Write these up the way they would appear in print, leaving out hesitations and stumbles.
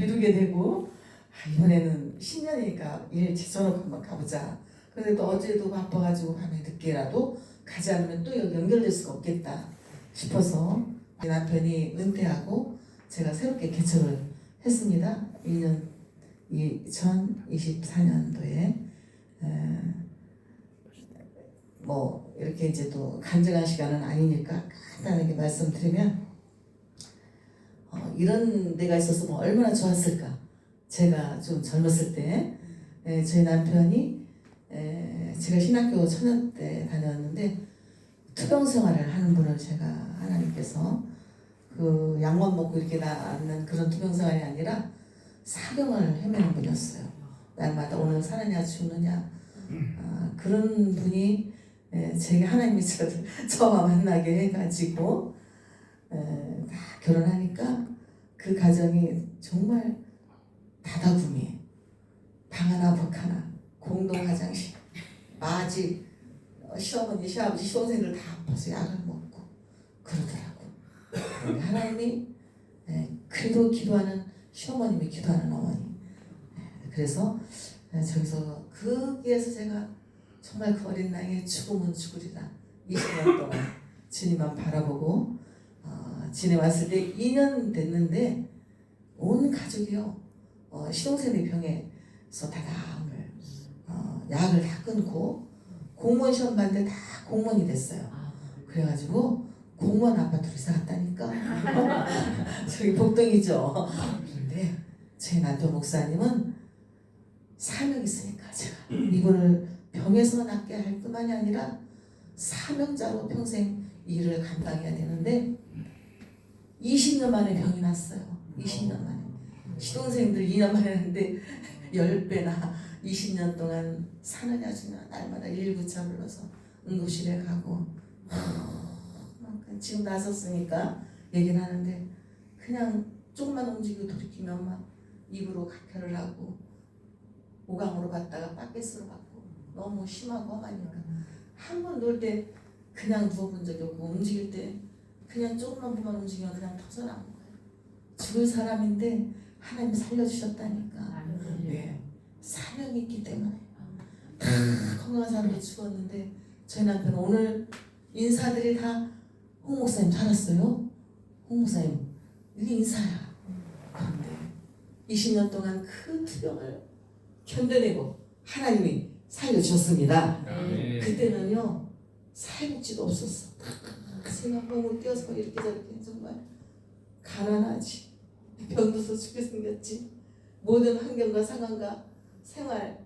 미루게 되고 이번에는 신년이니까 일 제쳐놓고 한번 가보자. 그래도 어제도 바빠가지고 밤에 늦게라도 가지 않으면 또 여기 연결될 수가 없겠다 싶어서 남편이 은퇴하고 제가 새롭게 개척을 했습니다. 2024년도에 뭐 이렇게 이제 또 간증한 시간은 아니니까 간단하게 말씀드리면 이런 데가 있었으면 얼마나 좋았을까. 제가 좀 젊었을 때 저희 남편이 제가 신학교 처녀 때 다녔는데 투병 생활을 하는 분을 제가 하나님께서 그 약만 먹고 이렇게 낳는 그런 투병 생활이 아니라 사병을 헤매는 분이었어요. 날마다 오늘 사느냐 죽느냐 그런 분이 제게 하나님이 저와 만나게 해가지고 다 결혼하니까 그 가정이 정말 다다구미 방 하나 벽 하나 공동 화장실 마집 시어머니 시아버지 시동생들 다 아파서 약을 먹고 그러더라고. 하나님이 그래도 기도하는 시어머님이 기도하는 어머니. 그래서 저기서 거기에서 제가 정말 그 어린 나이에 죽으면 죽으리라 20년 동안 주님만 바라보고 지내왔을 때 2년 됐는데 온 가족이요 시동생의 병에서 다담을 약을 다 끊고 공무원 시험 봤는데 다 공무원이 됐어요. 그래가지고 공무원 아파트로 이사 갔다니까. 저기 복동이죠. 그런데 제 남편 목사님은 사명이 있으니까 제가 이분을 병에서 낫게 할 뿐만이 아니라 사명자로 평생 일을 감당해야 되는데 20년 만에 병이 났어요. 20년 만에. 시동생들 2년 만에 했는데 10배나 20년 동안 사느냐 주냐 날마다 119차 불러서 응급실에 가고 지금 나섰으니까 얘기를 하는데 그냥 조금만 움직이고 돌이키면 막 입으로 각혈을 하고 오강으로 갔다가 빠켓으로 받고 너무 심하고 험하니까 한 번 놀 때 그냥 누워본 적이 없고 움직일 때 그냥 조금만 보면 움직이면 그냥 터져나온 거예요. 죽을 사람인데 하나님이 살려주셨다니까. 네. 사명이 있기 때문에 다 건강한 사람도 죽었는데 저희 남편은 오늘 인사들이 다 홍 목사님 살았어요? 홍 목사님 이게 인사야. 그런데 20년 동안 큰 투병을 견뎌내고 하나님이 살려주셨습니다. 그때는요 사회복지도 없었어. 생각하고 뛰어서 이렇게 저렇게 정말 가난하지. 병들어서 죽게 생겼지. 모든 환경과 상황과 생활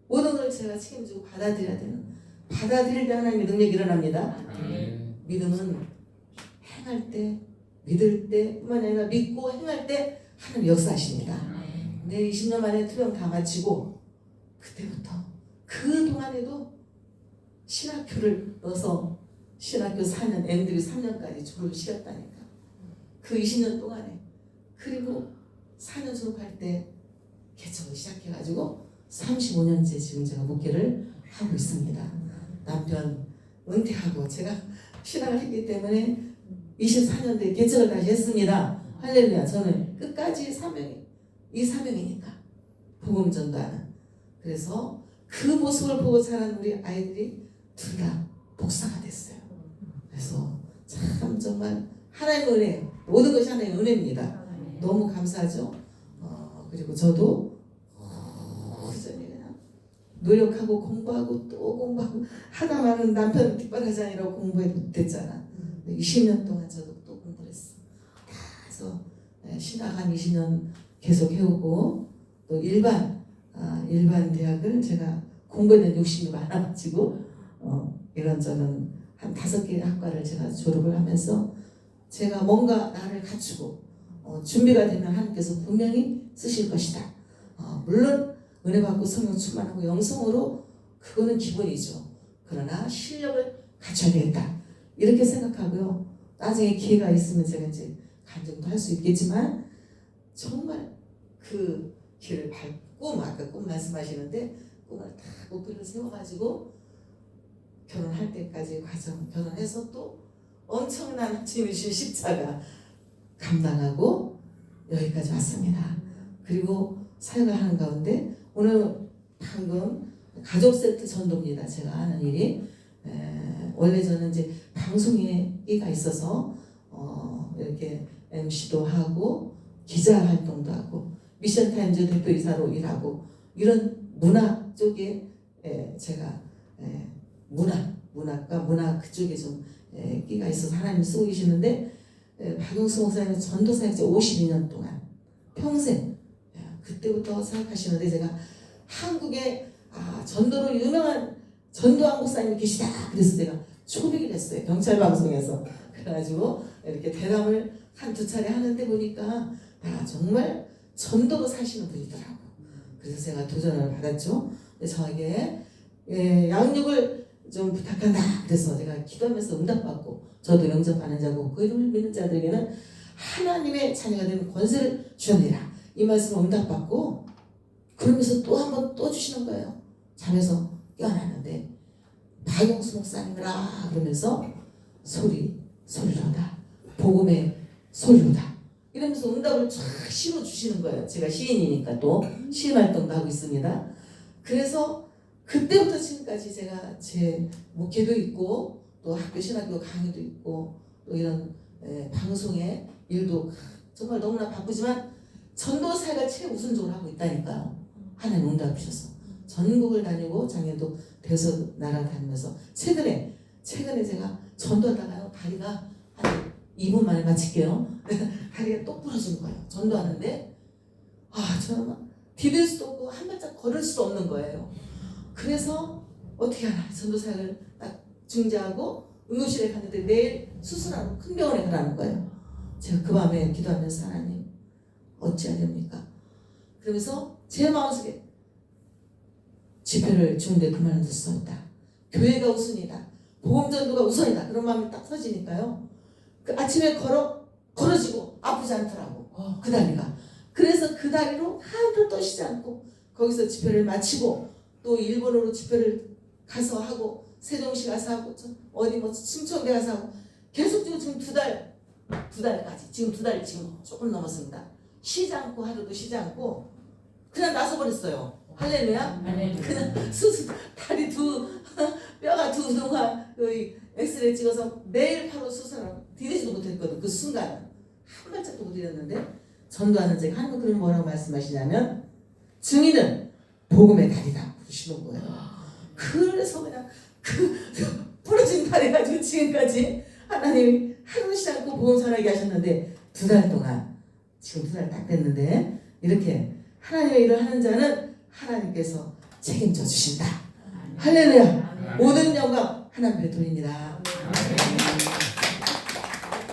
모든 걸 제가 책임지고 받아들여야 되는 받아들일 때 하나님의 능력이 일어납니다. 믿음은 행할 때 믿을 때 뿐만 아니라 믿고 행할 때 하나님 역사하십니다. 내 20년 만에 투병 다 마치고 그때부터 그 동안에도 신학교를 넣어서 신학교 4년 M들이 3년까지 졸업을 시켰다니까. 그 20년 동안에 그리고 4년 졸업할 때 개척을 시작해가지고 35년째 지금 제가 목회를 하고 있습니다. 남편 은퇴하고 제가 신학을 했기 때문에 24년도에 개척을 다시 했습니다. 할렐루야. 저는 끝까지 이 사명이니까 복음 전도하는. 그래서 그 모습을 보고 자란 우리 아이들이 둘 다 복사가 됐어요. 그래서 참 정말 하나님의 은혜, 모든 것이 하나님의 은혜입니다. 너무 감사하죠. 그리고 저도 그전에 그냥 노력하고 공부하고 또 공부하고 하다마는 남편 뒷바라지 아니라고 공부해 못했잖아. 20년 동안 저도 또 공부를 했어. 그래서 신학 한 20년 계속 해오고 또 일반 대학을 제가 공부에 대한 욕심이 많아가지고 이런저런 한 5개의 학과를 제가 졸업을 하면서 제가 뭔가 나를 갖추고 준비가 되면 하나님께서 분명히 쓰실 것이다. 물론 은혜 받고 성령 충만하고 영성으로 그거는 기본이죠. 그러나 실력을 갖춰야 되겠다. 이렇게 생각하고요. 나중에 기회가 있으면 제가 이제 간증도 할 수 있겠지만 정말 그 길을 밟고 아까 꿈 말씀하시는데 꿈을 다 목표를 세워가지고 결혼할 때까지 과정 결혼해서 또 엄청난 주님이 주신 십자가 감당하고 여기까지 왔습니다. 그리고 사역을 하는 가운데 오늘 방금 가족 세트 전도입니다. 제가 하는 일이 원래 저는 이제 방송에 끼가 있어서 이렇게 MC도 하고 기자 활동도 하고 미션타임즈 대표이사로 일하고 이런 문화 쪽에 제가 문학과 문화 그쪽에 좀 끼가 있어서 하나님 쓰고 계시는데 박용수 목사님은 전도사역자 52년 동안 평생 그때부터 생각하시는데 제가 한국에 전도로 유명한 전도한 목사님이 계시다 그래서 제가 초빙을 했어요. 경찰 방송에서. 그래가지고 이렇게 대담을 한두 차례 하는데 보니까 정말 전도로 사시는 분이더라고. 그래서 제가 도전을 받았죠. 저에게 양육을 좀 부탁한다. 그래서 제가 기도하면서 응답받고 저도 영접하는 자고 그 이름을 믿는 자들에게는 하나님의 자녀가 되는 권세를 주셨느니라. 이 말씀을 응답받고 그러면서 또 한 번 또 주시는 거예요. 잠에서 깨어났는데 박용수 목사님이라 그러면서 소리로다 복음의 소리로다 이러면서 응답을 쫙 실어 주시는 거예요. 제가 시인이니까 또 시인 활동도 하고 있습니다. 그래서 그때부터 지금까지 제가 제 목회도 있고 또 학교 신학교 강의도 있고 또 이런 방송의 일도 정말 너무나 바쁘지만 전도 사역을 최우선적으로 하고 있다니까요. 하나님 응답 주셔서 전국을 다니고 작년도 대서 나라 다니면서 최근에 제가 전도하다가요 다리가 한 2분 만에 마칠게요. 다리가 똑 부러진 거예요. 전도하는데 저는 막 디딜 수도 없고 한 발짝 걸을 수도 없는 거예요. 그래서 어떻게 하나 전도 사역을 딱 중지하고 응급실에 갔는데 내일 수술하고 큰 병원에 가라는 거예요. 제가 그 밤에 기도하면서 하나님 어찌해야 됩니까? 그러면서 제 마음속에 집회를 주는데 그만둘 수 없다. 교회가 우선이다. 복음전도가 우선이다. 그런 마음이 딱 서지니까요. 그 아침에 걸어지고 아프지 않더라고. 그 다리가. 그래서 그 다리로 한도 떠시지 않고 거기서 집회를 마치고 또 일본으로 집회를 가서 하고 세종시 가서 하고 어디 충청대 가서 하고 계속 지금 두 달까지 지금 2달 지금 조금 넘었습니다. 쉬지 않고 하루도 쉬지 않고 그냥 나서버렸어요. 할렐루야. 그냥 다리 뼈가 두 동안 엑스레이 찍어서 내일 바로 수술하고 디디지도 못했거든. 그 순간 한 발짝도 못 디뎠는데 전도하는 제가 하나님 그런 뭐라고 말씀하시냐면 증인은 복음의 다리다 부르시는 거예요. 그래서 그냥 그 부러진 다리 가지고 지금까지 하나님이 하루 쉬지 않고 복음 전하게 하셨는데 2달 동안 지금 2달 딱 됐는데 이렇게 하나님의 일을 하는 자는 하나님께서 책임져 주신다. 할렐루야. 모든 영광 하나님께 돌립니다.